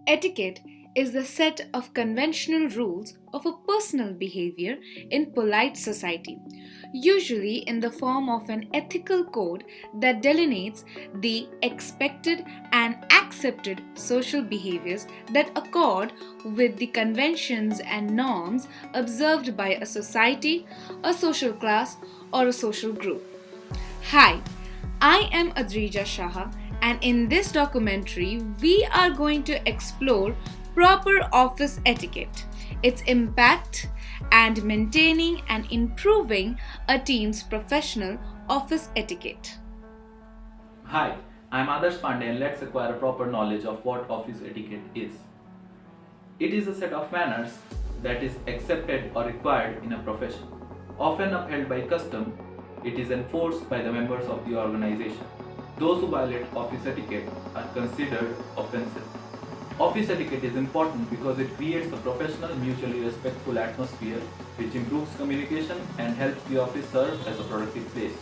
Etiquette is the set of conventional rules of a personal behavior in polite society, usually in the form of an ethical code that delineates the expected and accepted social behaviors that accord with the conventions and norms observed by a society, a social class, or a social group. Hi, I am Adrija Saha, and in this documentary, we are going to explore proper office etiquette, its impact, and maintaining and improving a team's professional office etiquette. Hi, I'm Adarsh Pandey and let's acquire a proper knowledge of what office etiquette is. It is a set of manners that is accepted or required in a profession. Often upheld by custom, it is enforced by the members of the organization. Those who violate office etiquette are considered offensive. Office etiquette is important because it creates a professional, mutually respectful atmosphere which improves communication and helps the office serve as a productive place.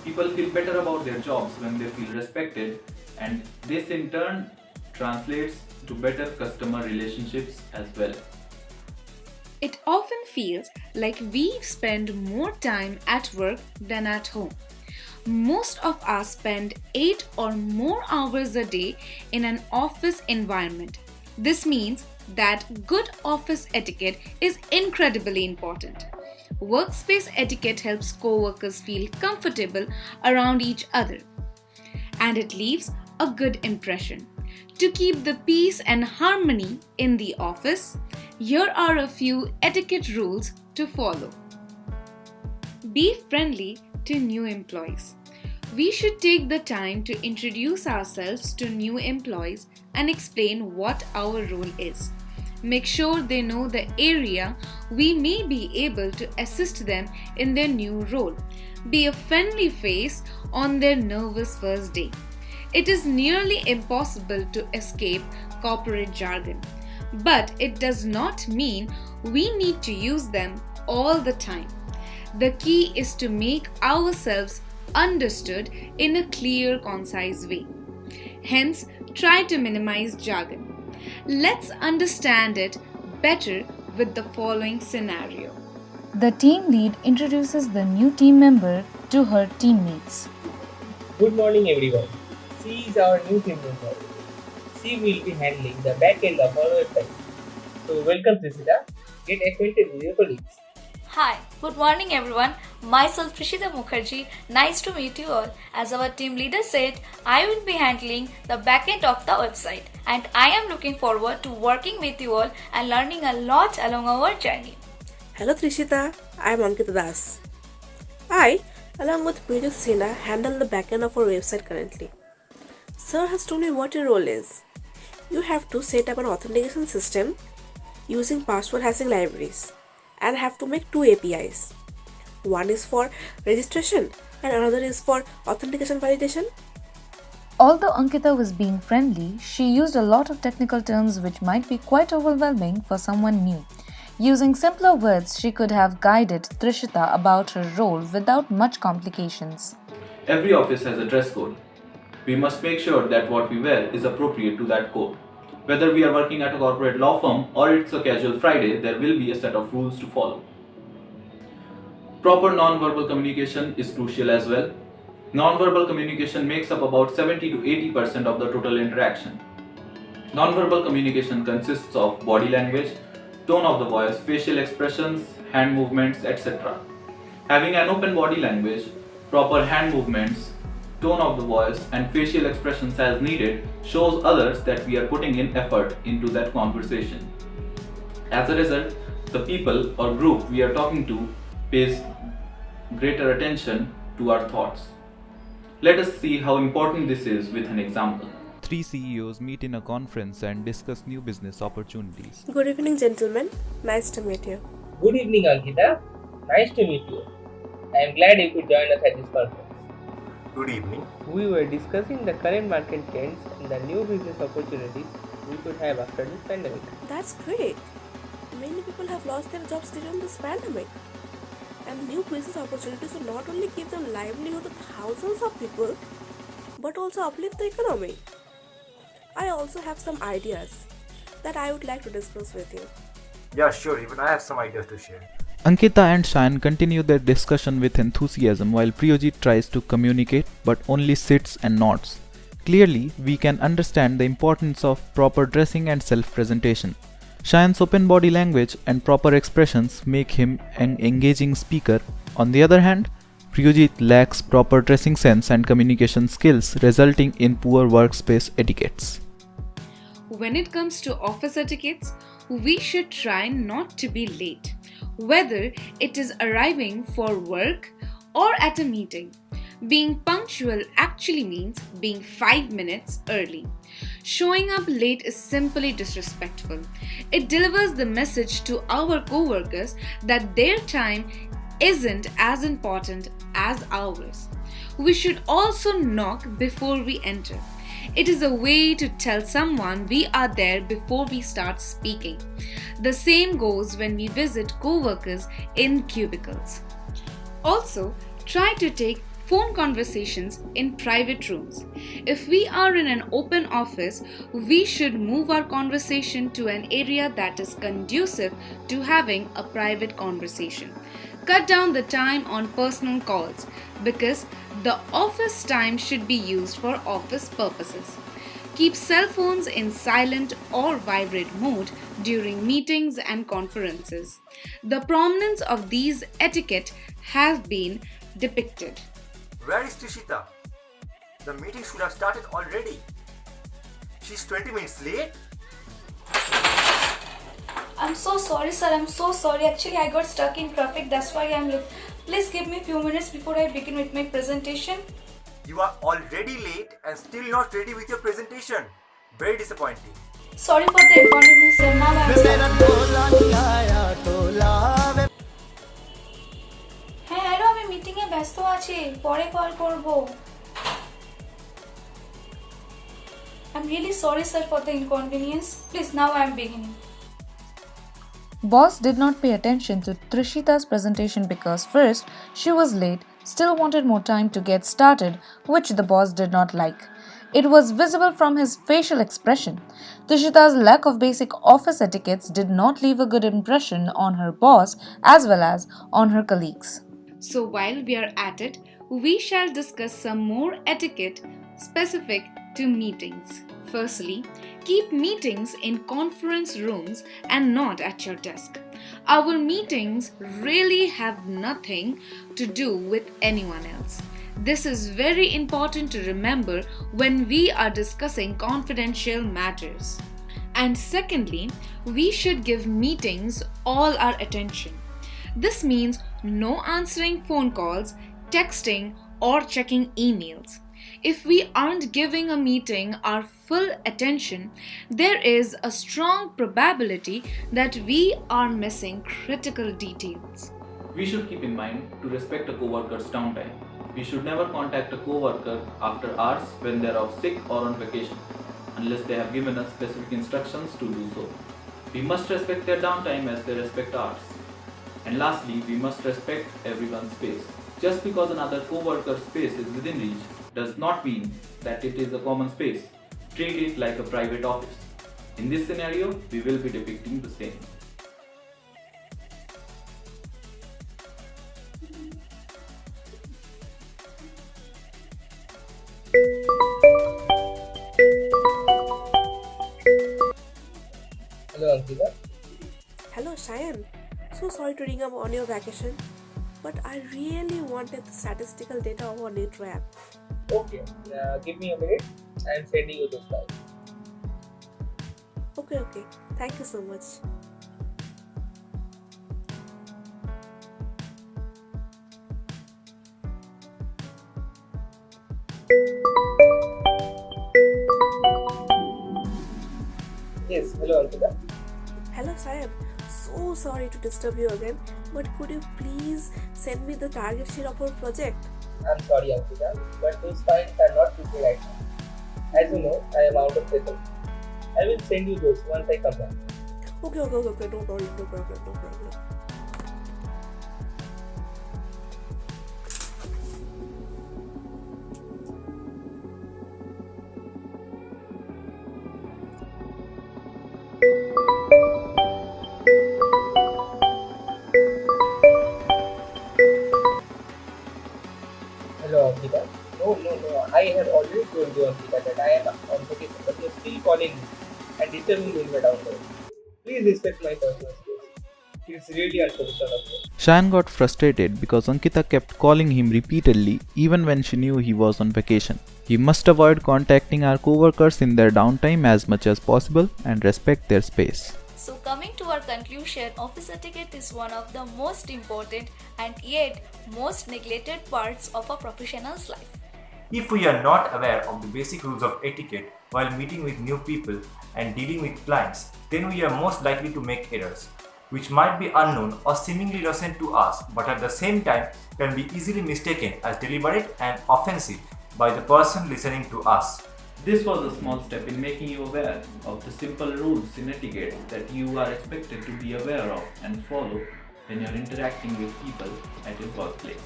People feel better about their jobs when they feel respected, and this in turn translates to better customer relationships as well. It often feels like we spend more time at work than at home. Most of us spend 8 or more hours a day in an office environment. This means that good office etiquette is incredibly important. Workspace etiquette helps coworkers feel comfortable around each other, and it leaves a good impression. To keep the peace and harmony in the office, here are a few etiquette rules to follow. Be friendly to new employees. We should take the time to introduce ourselves to new employees and explain what our role is. Make sure they know the area we may be able to assist them in their new role. Be a friendly face on their nervous first day. It is nearly impossible to escape corporate jargon, but it does not mean we need to use them all the time. The key is to make ourselves understood in a clear, concise way. Hence, try to minimize jargon. Let's understand it better with the following scenario. The team lead introduces the new team member to her teammates. Good morning everyone. She is our new team member. She will be handling the back end of our website. So welcome Trishita. Get acquainted with your colleagues. Hi, good morning everyone. Myself Trishita Mukherjee. Nice to meet you all. As our team leader said, I will be handling the backend of the website and I am looking forward to working with you all and learning a lot along our journey. Hello Trishita, I am Ankita Das. I, along with Priyojit Singha, handle the backend of our website currently. Sir has told me what your role is. You have to set up an authentication system using password hashing libraries and have to make two APIs. One is for registration and another is for authentication validation. Although Ankita was being friendly, she used a lot of technical terms which might be quite overwhelming for someone new. Using simpler words, she could have guided Trishita about her role without much complications. Every office has a dress code. We must make sure that what we wear is appropriate to that code. Whether we are working at a corporate law firm or it's a casual Friday, there will be a set of rules to follow. Proper non-verbal communication is crucial as well. Non-verbal communication makes up about 70 to 80% of the total interaction. Non-verbal communication consists of body language, tone of the voice, facial expressions, hand movements, etc. Having an open body language, proper hand movements, tone of the voice, and facial expressions as needed shows others that we are putting in effort into that conversation. As a result, the people or group we are talking to pays greater attention to our thoughts. Let us see how important this is with an example. Three CEOs meet in a conference and discuss new business opportunities. Good evening, gentlemen. Nice to meet you. Good evening Ankita. Nice to meet you. I am glad you could join us at this conference. Good evening. We were discussing the current market trends and the new business opportunities we could have after this pandemic. That's great. Many people have lost their jobs during this pandemic. And new business opportunities will not only give them livelihood to thousands of people, but also uplift the economy. I also have some ideas. that I would like to discuss with you. Yeah, sure, even I have some ideas to share. Ankita and Sayan continue their discussion with enthusiasm while Priyojit tries to communicate but only sits and nods. Clearly, we can understand the importance of proper dressing and self-presentation. Sayan's open body language and proper expressions make him an engaging speaker. On the other hand, Priyojit lacks proper dressing sense and communication skills, resulting in poor workspace etiquettes. When it comes to office etiquettes, we should try not to be late, whether it is arriving for work or at a meeting. Being punctual actually means being 5 minutes early. Showing up late is simply disrespectful. It delivers the message to our co-workers that their time isn't as important as ours. We should also knock before we enter. It is a way to tell someone we are there before we start speaking. The same goes when we visit co-workers in cubicles. Also, try to take phone conversations in private rooms. If we are in an open office, we should move our conversation to an area that is conducive to having a private conversation. Cut down the time on personal calls because the office time should be used for office purposes. Keep cell phones in silent or vibrate mode during meetings and conferences. The prominence of these etiquette has been depicted. Where is Trishita? The meeting should have started already. She's 20 minutes late? I'm so sorry, sir. I'm so sorry. Actually, I got stuck in traffic. That's why I'm late. Please give me a few minutes before I begin with my presentation. You are already late and still not ready with your presentation. Very disappointing. Sorry for the inconvenience, sir. Now I'm হ্যাঁ hello আমি মিটিংয়ে ব্যস্ত আছি পরে call করব I'm really sorry sir for the inconvenience. Please now I am beginning. Boss did not pay attention to Trishita's presentation because first, she was late, still wanted more time to get started, which the boss did not like. It was visible from his facial expression. Trishita's lack of basic office etiquettes did not leave a good impression on her boss as well as on her colleagues. So while we are at it, we shall discuss some more etiquette specific to meetings. Firstly, keep meetings in conference rooms and not at your desk. Our meetings really have nothing to do with anyone else. This is very important to remember when we are discussing confidential matters. And secondly, we should give meetings all our attention. This means no answering phone calls, texting, or checking emails. If we aren't giving a meeting our full attention, there is a strong probability that we are missing critical details. We should keep in mind to respect a co-worker's downtime. We should never contact a co-worker after hours when they are off sick or on vacation, unless they have given us specific instructions to do so. We must respect their downtime as they respect ours. And lastly, we must respect everyone's space. Just because another co-worker's space is within reach does not mean that it is a common space. Treat it like a private office. In this scenario, we will be depicting the same. Hello Ankita. Hello, Sayan. So sorry to ring up on your vacation, but I really wanted the statistical data of our Nitro app. Okay, give me a minute. I am sending you the file. Okay. Thank you so much. Yes, hello Ankita. Hello, Sayan. So sorry to disturb you again, but could you please send me the target sheet of our project? I'm sorry Ankita, but those files are not with me right now. As you know, I am out of session. I will send you those once I come back. Okay. No problem. No. I have already told you, Ankita, that I am on vacation, but you're still calling me and disturbing me in my downtime. Please respect my personal space. It's really unprofessional of you. Sayan got frustrated because Ankita kept calling him repeatedly even when she knew he was on vacation. He must avoid contacting our co-workers in their downtime as much as possible and respect their space. So, coming to our conclusion, office etiquette is one of the most important and yet most neglected parts of a professional's life. If we are not aware of the basic rules of etiquette while meeting with new people and dealing with clients, then we are most likely to make errors, which might be unknown or seemingly innocent to us, but at the same time can be easily mistaken as deliberate and offensive by the person listening to us. This was a small step in making you aware of the simple rules in etiquette that you are expected to be aware of and follow when you're interacting with people at your workplace.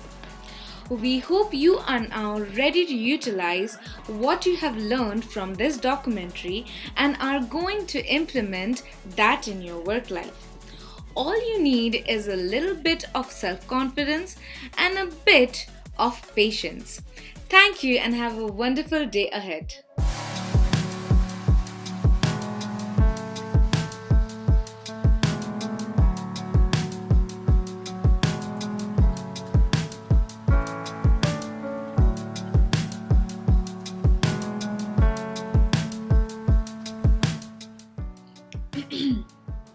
We hope you are now ready to utilize what you have learned from this documentary and are going to implement that in your work life. All you need is a little bit of self-confidence and a bit of patience. Thank you and have a wonderful day ahead.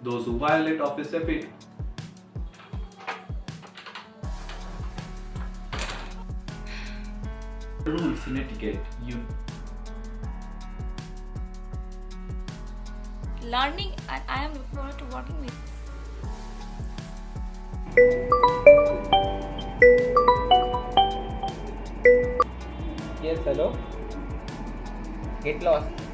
Those who violate office etiquette rules in etiquette, Learning, and I am looking forward to working with. Yes, hello. Get lost.